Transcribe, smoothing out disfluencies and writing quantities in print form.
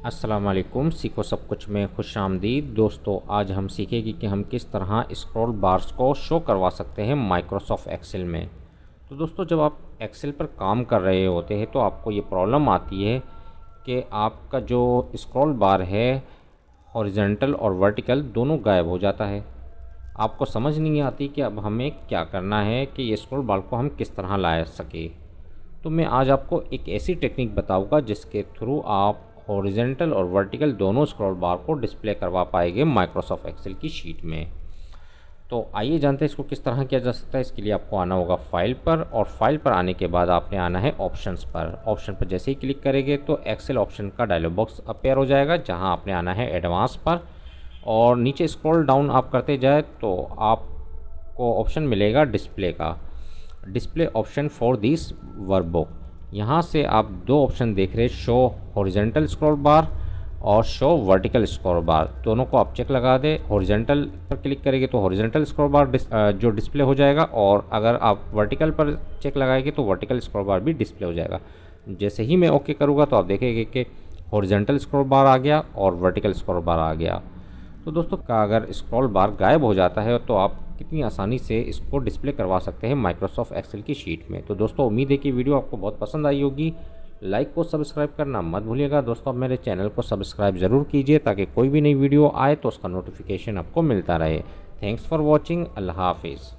अस्सलाम वालेकुम। सीखो सब कुछ में खुश आमदीद। दोस्तों, आज हम सीखेंगे कि हम किस तरह स्क्रॉल बार्स को शो करवा सकते हैं माइक्रोसॉफ्ट एक्सेल में। तो दोस्तों, जब आप एक्सेल पर काम कर रहे होते हैं तो आपको ये प्रॉब्लम आती है कि आपका जो स्क्रॉल बार है हॉरिजॉन्टल और वर्टिकल दोनों गायब हो जाता है। आपको समझ नहीं आती कि अब हमें क्या करना है कि ये स्क्रॉल बार को हम किस तरह ला सके। तो मैं आज आपको एक ऐसी टेक्निक बताऊंगा जिसके थ्रू आप हॉरिजॉन्टल और वर्टिकल दोनों स्क्रॉल बार को डिस्प्ले करवा पाएंगे माइक्रोसॉफ्ट एक्सेल की शीट में। तो आइए जानते हैं इसको किस तरह किया जा सकता है। इसके लिए आपको आना होगा फाइल पर, और फाइल पर आने के बाद आपने आना है ऑप्शंस पर। ऑप्शन पर जैसे ही क्लिक करेंगे तो एक्सेल ऑप्शन का डायलॉग बॉक्स अपेयर हो जाएगा, जहां आपने आना है एडवांस पर, और नीचे स्क्रॉल डाउन आप करते जाए तो आपको ऑप्शन मिलेगा डिस्प्ले का, display option for this workbook. यहाँ से आप दो ऑप्शन देख रहे हैं, शो हॉरिजॉन्टल स्क्रॉल बार और शो वर्टिकल स्क्रॉल बार। दोनों को आप चेक लगा दें। हॉरिजॉन्टल पर क्लिक करेंगे तो हॉरिजॉन्टल स्क्रॉल बार जो डिस्प्ले हो जाएगा, और अगर आप वर्टिकल पर चेक लगाएंगे तो वर्टिकल स्क्रॉल बार भी डिस्प्ले हो जाएगा। जैसे ही मैं ओके करूँगा तो आप देखेंगे कि हॉरिजॉन्टल स्क्रॉल बार आ गया और वर्टिकल स्क्रॉल बार आ गया। तो दोस्तों, का अगर स्क्रॉल बार गायब हो जाता है तो आप कितनी आसानी से इसको डिस्प्ले करवा सकते हैं माइक्रोसॉफ्ट एक्सेल की शीट में। तो दोस्तों, उम्मीद है कि वीडियो आपको बहुत पसंद आई होगी। लाइक को सब्सक्राइब करना मत भूलिएगा। दोस्तों, आप मेरे चैनल को सब्सक्राइब ज़रूर कीजिए ताकि कोई भी नई वीडियो आए तो उसका नोटिफिकेशन आपको मिलता रहे। Thanks for watching. अल्लाह हाफिज़।